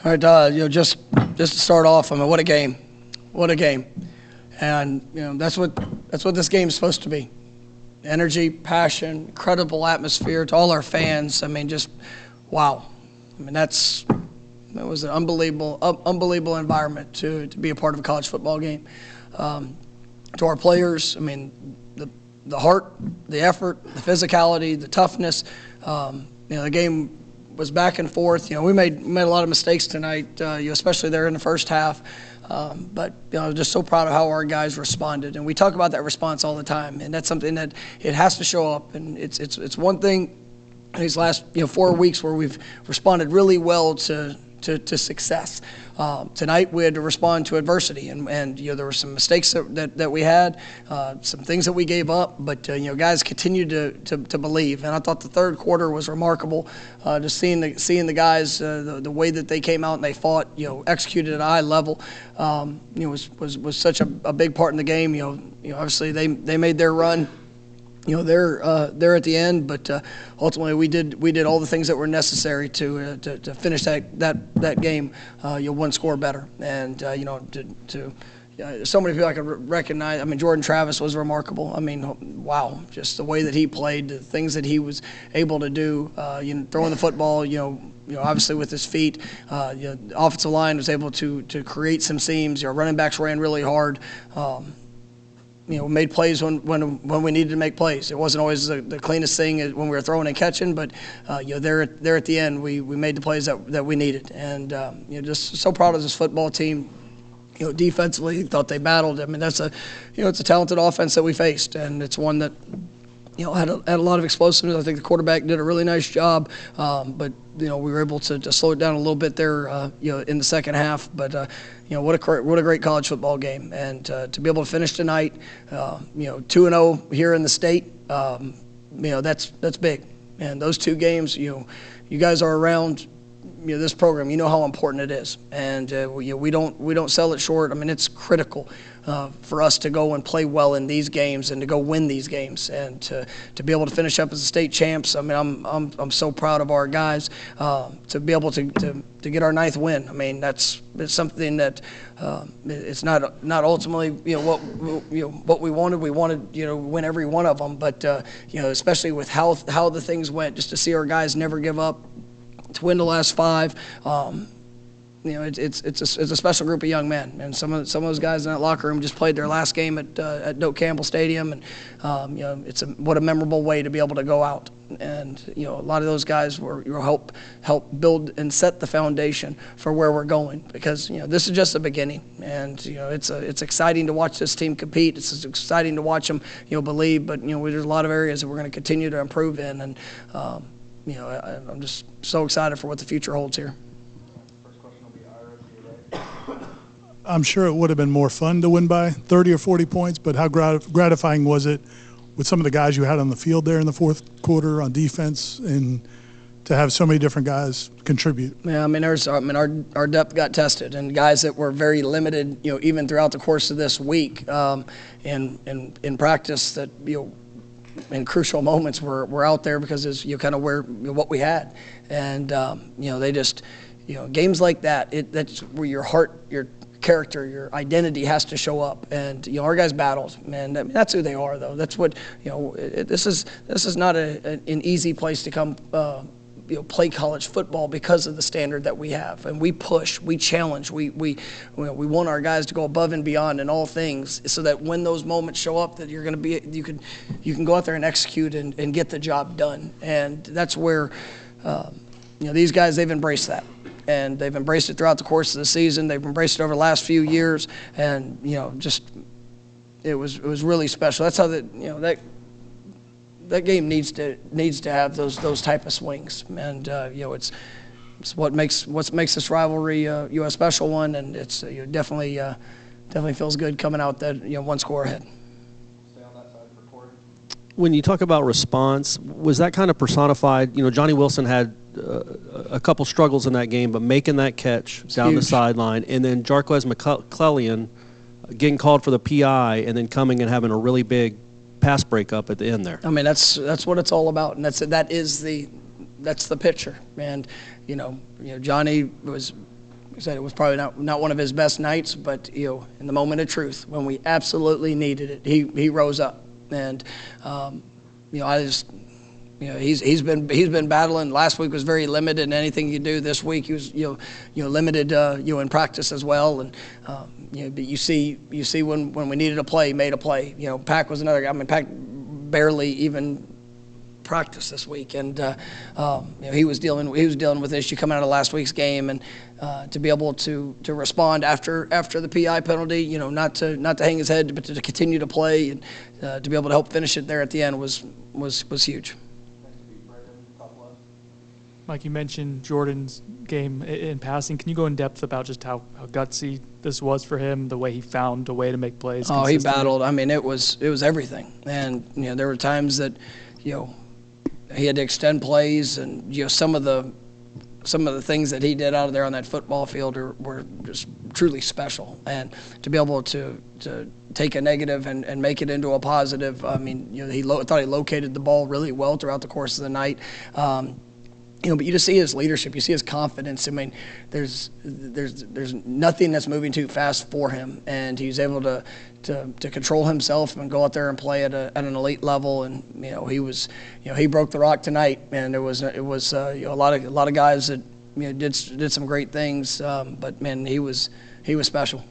All right, just to start off, I mean, what a game, and that's what this game is supposed to be. Energy, passion, incredible atmosphere to all our fans. I mean, just wow. I mean, that was an unbelievable environment to be a part of a college football game. To our players, I mean, the heart, the effort, the physicality, the toughness. The game was back and forth. We made a lot of mistakes tonight, especially there in the first half. But just so proud of how our guys responded, and we talk about that response all the time, and that's something that it has to show up. And it's one thing in these last 4 weeks where we've responded really well to success. Tonight we had to respond to adversity, and there were some mistakes that we had, some things that we gave up, but guys continued to believe. And I thought the third quarter was remarkable, just seeing the guys, the way that they came out and they fought, executed at a high level, was such a big part in the game. Obviously they made their run. They're at the end, but ultimately we did all the things that were necessary to finish that game one score better. And so many people I could recognize. I mean, Jordan Travis was remarkable. I mean, wow, just the way that he played, the things that he was able to do, throwing the football, obviously with his feet. The offensive line was able to create some seams. Running backs ran really hard. Made plays when we needed to make plays. It wasn't always the cleanest thing when we were throwing and catching, but there at the end, we made the plays that we needed. And just so proud of this football team. Defensively, thought they battled. I mean, it's a talented offense that we faced, and it's one that had a lot of explosiveness. I think the quarterback did a really nice job, but we were able to slow it down a little bit there, in the second half. But what a great college football game, and to be able to finish tonight, 2-0 here in the state, that's big. And those two games, you guys are around. This program, how important it is, and we don't sell it short. I mean, it's critical for us to go and play well in these games and to go win these games, and to be able to finish up as a state champs. I mean, I'm so proud of our guys to be able to get our 9th win. I mean, it's something that it's not ultimately what we wanted. We wanted win every one of them, but especially with how the things went, just to see our guys never give up, to win the last 5, it's a special group of young men, and some of those guys in that locker room just played their last game at Doak Campbell Stadium, and what a memorable way to be able to go out. And a lot of those guys were help build and set the foundation for where we're going, because this is just the beginning, and it's exciting to watch this team compete. It's exciting to watch them believe, but there's a lot of areas that we're going to continue to improve in, and I'm just so excited for what the future holds here. First question will be Ira, right? I'm sure it would have been more fun to win by 30 or 40 points, but how gratifying was it with some of the guys you had on the field there in the fourth quarter on defense, and to have so many different guys contribute? Yeah, I mean, our depth got tested, and guys that were very limited, even throughout the course of this week, in practice, that in crucial moments we're out there because it's kind of what we had, and they just games like that, that's where your heart, your character, your identity has to show up, and our guys battled, and I mean, that's who they are, though. That's what this is not an easy place to come play college football, because of the standard that we have, and we push, we challenge, we want our guys to go above and beyond in all things, so that when those moments show up, that you're going to be you can go out there and execute and get the job done. And that's where these guys, they've embraced that, and they've embraced it throughout the course of the season. They've embraced it over the last few years, and just it was really special. That's how that game needs to have those type of swings, and it's what makes this rivalry a special one, and it's definitely feels good coming out that one score ahead. Stay on that side for Corey. When you talk about response, was that kind of personified? Johnny Wilson had a couple struggles in that game, but making that catch down huge. The sideline, and then Jarquez McClellan getting called for the PI, and then coming and having a really big pass breakup at the end there. I mean, that's what it's all about, and that's the picture. And Johnny was I said, it was probably not one of his best nights, but in the moment of truth, when we absolutely needed it, he rose up. And I just, he's been battling. Last week was very limited in anything you do. This week he was limited in practice as well. And but you see when we needed a play, he made a play. Pack was another guy. I mean, Pack barely even practice this week, and he was dealing with an issue coming out of last week's game, and to be able to respond after the PI penalty, not to hang his head, but to continue to play, and to be able to help finish it there at the end was huge. Mike, you mentioned Jordan's game in passing. Can you go in depth about just how gutsy this was for him, the way he found a way to make plays? Oh, he battled. I mean, it was everything, and there were times that he had to extend plays, and some of the things that he did out of there on that football field were just truly special. And to be able to take a negative and make it into a positive, I mean, I thought he located the ball really well throughout the course of the night. But you just see his leadership, you see his confidence. I mean, there's nothing that's moving too fast for him, and he's able to control himself and go out there and play at an elite level. And he broke the rock tonight, and it was a lot of guys that did some great things, but man, he was special.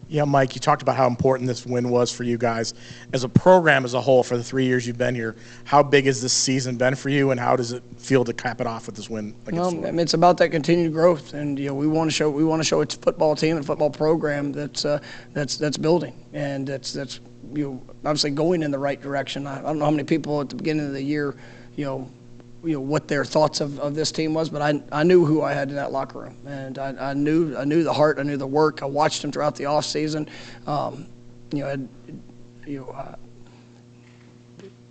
Yeah, Mike, you talked about how important this win was for you guys. As a program as a whole, for the 3 years you've been here, how big has this season been for you, and how does it feel to cap it off with this win? Well, I mean, it's about that continued growth, and we want to show its football team and football program that's building, and that's obviously going in the right direction. I don't know how many people at the beginning of the year, what their thoughts of this team was, but I knew who I had in that locker room, and I knew the heart, I knew the work. I watched them throughout the off season.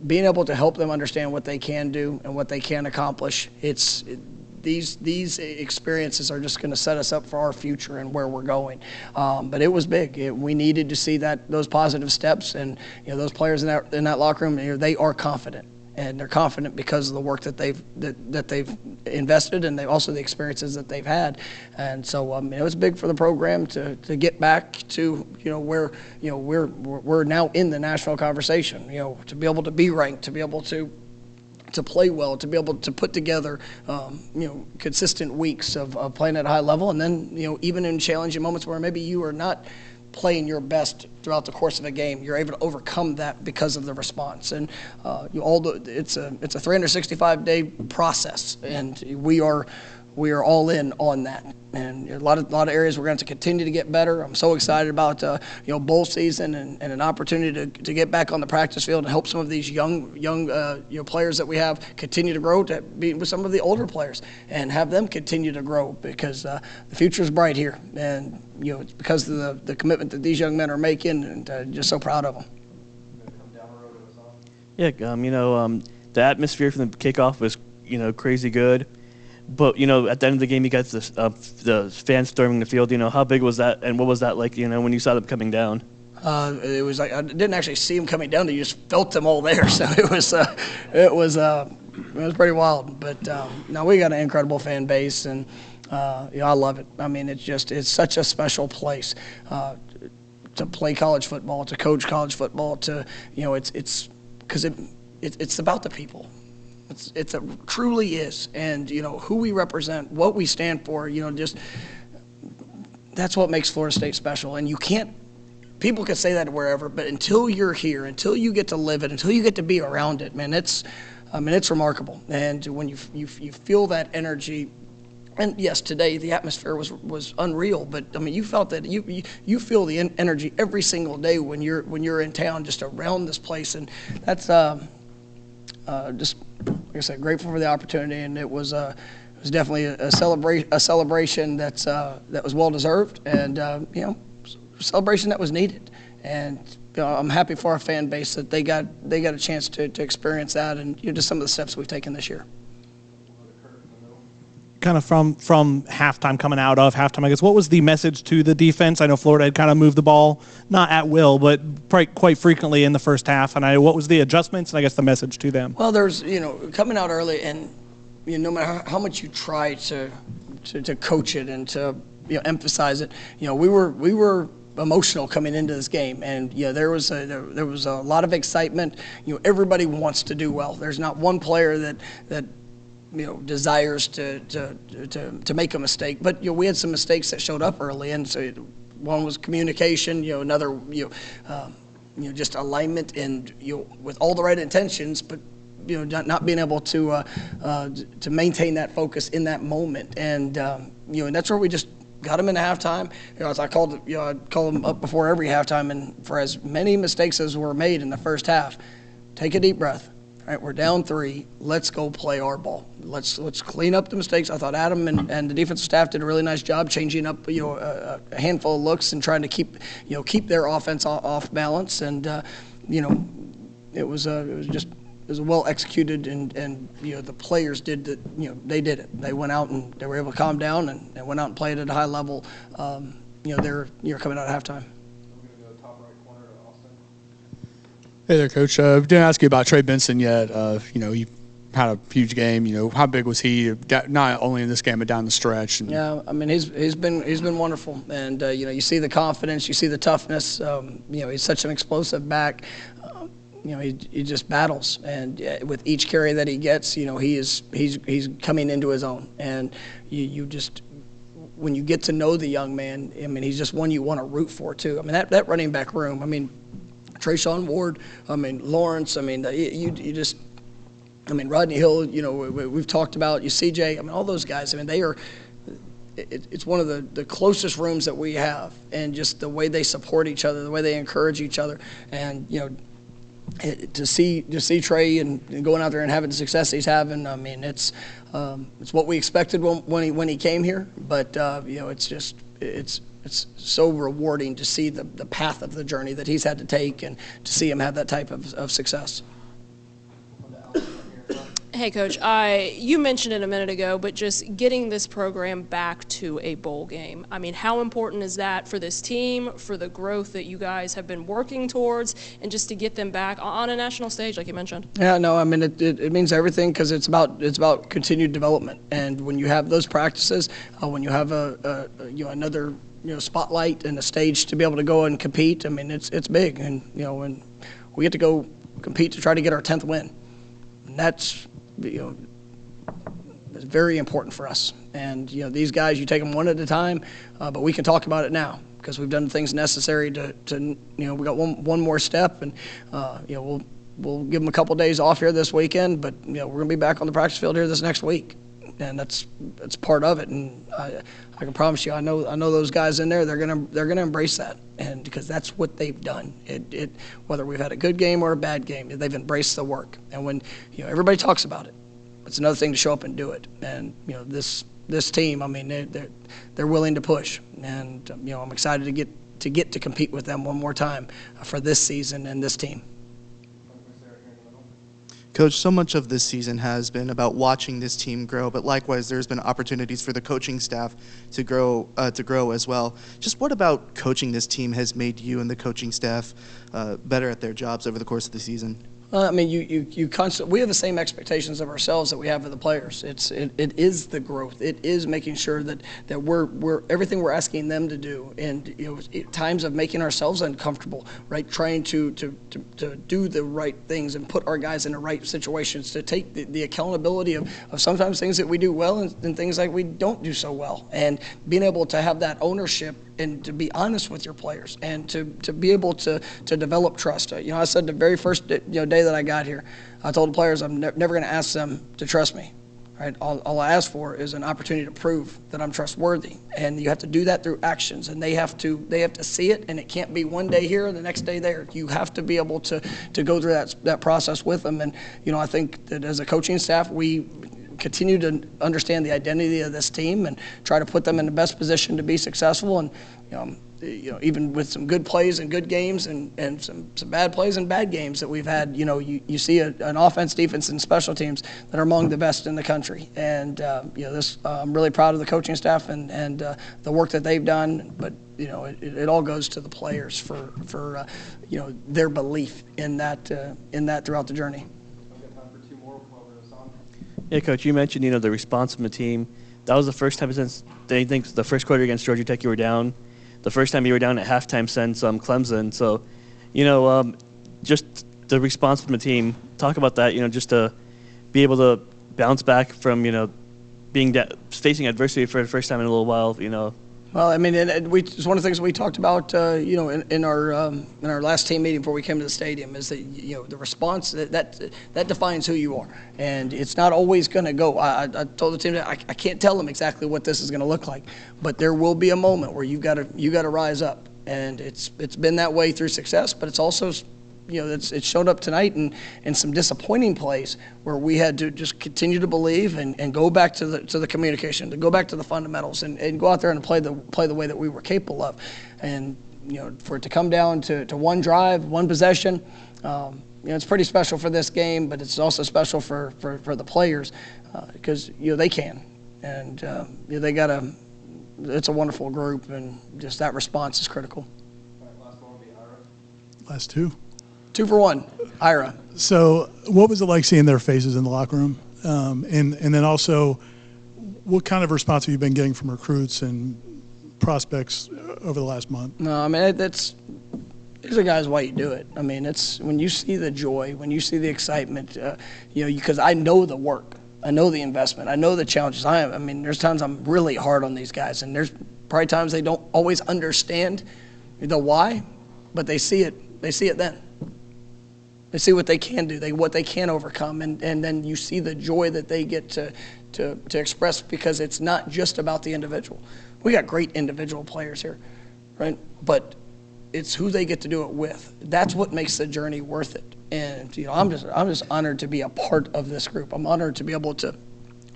Being able to help them understand what they can do and what they can accomplish. These experiences are just going to set us up for our future and where we're going. But it was big. We needed to see those positive steps, and those players in that locker room, they are confident. And they're confident because of the work that they've invested, and also the experiences that they've had. And so it was big for the program to get back to where we're now in the national conversation. To be able to be ranked, to be able to play well, to be able to put together consistent weeks of playing at a high level, and then even in challenging moments where maybe you are not playing your best throughout the course of a game, you're able to overcome that because of the response. And it's a 365-day process, and we are all in on that. And a lot of areas we're going to continue to get better. I'm so excited about bowl season and an opportunity to get back on the practice field and help some of these young players that we have continue to grow, to be with some of the older players and have them continue to grow, because the future is bright here, and it's because of the commitment that these young men are making, and just so proud of them. Yeah, the atmosphere from the kickoff was crazy good. But, at the end of the game, you got the fans storming the field. How big was that, and what was that like, when you saw them coming down? It was like I didn't actually see them coming down. You just felt them all there. So it was pretty wild. But no, we got an incredible fan base, and I love it. I mean, it's such a special place to play college football, to coach college football. It's because it's about the people. It truly is, and who we represent, what we stand for. That's what makes Florida State special. And you can't. People can say that wherever, but until you're here, until you get to live it, until you get to be around it, man, it's remarkable. And when you feel that energy. And yes, today the atmosphere was unreal, but you felt that you feel the energy every single day when you're in town, just around this place, and that's just, like I said, grateful for the opportunity, and it was definitely a celebration that was well deserved, and a celebration that was needed. And I'm happy for our fan base that they got a chance to experience that, and just some of the steps we've taken this year. Kind of from halftime, coming out of halftime, I guess, what was the message to the defense? I know Florida had kind of moved the ball, not at will, but quite frequently in the first half. And what was the adjustments and I guess the message to them? Well, there's, coming out early, and no matter how much you try to to coach it and to emphasize it. We were emotional coming into this game, and there was a lot of excitement. Everybody wants to do well. There's not one player that desires to make a mistake, but we had some mistakes that showed up early, and so one was communication. Another just alignment and with all the right intentions, but not being able to maintain that focus in that moment, and and that's where we just got them into halftime. As I called them up before every halftime, and for as many mistakes as were made in the first half, take a deep breath. All right, we're down 3. Let's go play our ball. Let's clean up the mistakes. I thought Adam and the defensive staff did a really nice job changing up a handful of looks and trying to keep their offense off balance. And it was well executed, and the players did they did it. They went out and they were able to calm down and went out and played at a high level. They're coming out of halftime. Hey there, Coach. Didn't ask you about Trey Benson yet. He had a huge game. How big was he? Not only in this game, but down the stretch. Yeah, I mean, he's been wonderful, and you see the confidence, you see the toughness. He's such an explosive back. He just battles, and with each carry that he gets, he's coming into his own, and you just. When you get to know the young man, I mean, he's just one you want to root for too. I mean, that running back room. I mean, Trayshawn Ward, Lawrence, you just, Rodney Hill, we've talked about, CJ, all those guys, they are, it's one of the closest rooms that we have, and just the way they support each other, the way they encourage each other, and, to see Trey and going out there and having the success he's having, it's what we expected when he came here, but, it's so rewarding to see the path of the journey that he's had to take and to see him have that type of success. Hey, Coach, you mentioned it a minute ago, but just getting this program back to a bowl game. How important is that for this team, for the growth that you guys have been working towards, and just to get them back on a national stage, like you mentioned? Yeah, no, it means everything, because it's about continued development. And when you have those practices, when you have another spotlight and a stage to be able to go and compete, it's big. And when we get to go compete to try to get our 10th win, and that's it's very important for us. And these guys, you take them one at a time, but we can talk about it now because we've done the things necessary to we got one more step, and we'll give them a couple days off here this weekend, but we're going to be back on the practice field here this next week, and that's part of it. And I can promise you, I know those guys in there, they're gonna embrace that, and because that's what they've done. Whether we've had a good game or a bad game, they've embraced the work. And when everybody talks about it, it's another thing to show up and do it. And this team, they're willing to push, and I'm excited to get to compete with them one more time for this season and this team. Coach, so much of this season has been about watching this team grow, but likewise, there's been opportunities for the coaching staff to grow as well. Just what about coaching this team has made you and the coaching staff better at their jobs over the course of the season? You constantly, we have the same expectations of ourselves that we have of the players. It is the growth. It is making sure that we're everything we're asking them to do, and times of making ourselves uncomfortable, right? Trying to do the right things and put our guys in the right situations to take the accountability of sometimes things that we do well and things like we don't do so well, and being able to have that ownership and to be honest with your players and to be able to develop trust. I said the very first day that I got here, I told the players I'm never going to ask them to trust me. Right? All I ask for is an opportunity to prove that I'm trustworthy, and you have to do that through actions. And they have to see it, and it can't be one day here and the next day there. You have to be able to go through that process with them. And I think that as a coaching staff, we continue to understand the identity of this team and try to put them in the best position to be successful. And even with some good plays and good games and some bad plays and bad games that we've had, you see an offense, defense, and special teams that are among the best in the country. And I'm really proud of the coaching staff and the work that they've done. But it all goes to the players for their belief in that throughout the journey. Yeah, Coach, you mentioned the response from the team. that was the first time since they think the first quarter against Georgia Tech you were down, the first time you were down at halftime since Clemson. So, just the response from the team. Talk about that. Just to be able to bounce back from being facing adversity for the first time in a little while. Well, I mean, it's one of the things we talked about, in our last team meeting before we came to the stadium, is that the response that defines who you are, and it's not always going to go. I told the team that I can't tell them exactly what this is going to look like, but there will be a moment where you got to rise up, and it's been that way through success, but it's also it showed up tonight in some disappointing plays where we had to just continue to believe and go back to the communication, to go back to the fundamentals, and go out there and play the way that we were capable of. And for it to come down to one drive, one possession, it's pretty special for this game, but it's also special for the players because they can, and they got it's a wonderful group, and just that response is critical. Last one will be Ira. Last two. 2 for 1, Ira. So what was it like seeing their faces in the locker room? And then also, what kind of response have you been getting from recruits and prospects over the last month? No, I mean, these are guys why you do it. I mean, it's when you see the joy, when you see the excitement, because I know the work. I know the investment. I know the challenges. I mean, there's times I'm really hard on these guys, and there's probably times they don't always understand the why, but they see it. They see it then. They see what they can do, what they can overcome, and then you see the joy that they get to express, because it's not just about the individual. We got great individual players here, right? But it's who they get to do it with. That's what makes the journey worth it. And I'm just honored to be a part of this group. I'm honored to be able to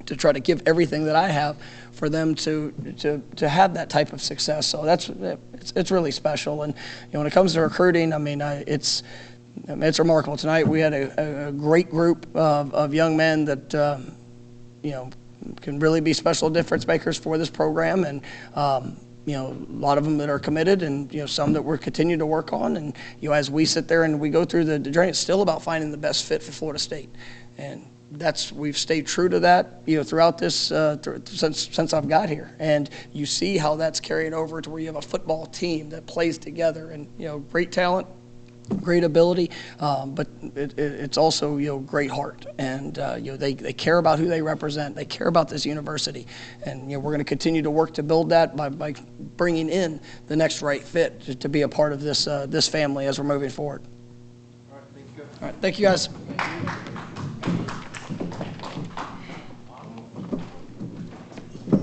try to give everything that I have for them to have that type of success. So it's really special. And when it comes to recruiting, I mean, it's remarkable. Tonight we had a great group of young men that can really be special difference makers for this program, and a lot of them that are committed, and some that we're continuing to work on. And as we sit there and we go through the journey, it's still about finding the best fit for Florida State, and we've stayed true to that throughout this since I've got here. And you see how that's carried over to where you have a football team that plays together, and great talent, great ability, but it's also great heart, and they care about who they represent. They care about this university, and we're going to continue to work to build that by bringing in the next right fit to be a part of this family as we're moving forward. All right, thank you. All right, thank you guys.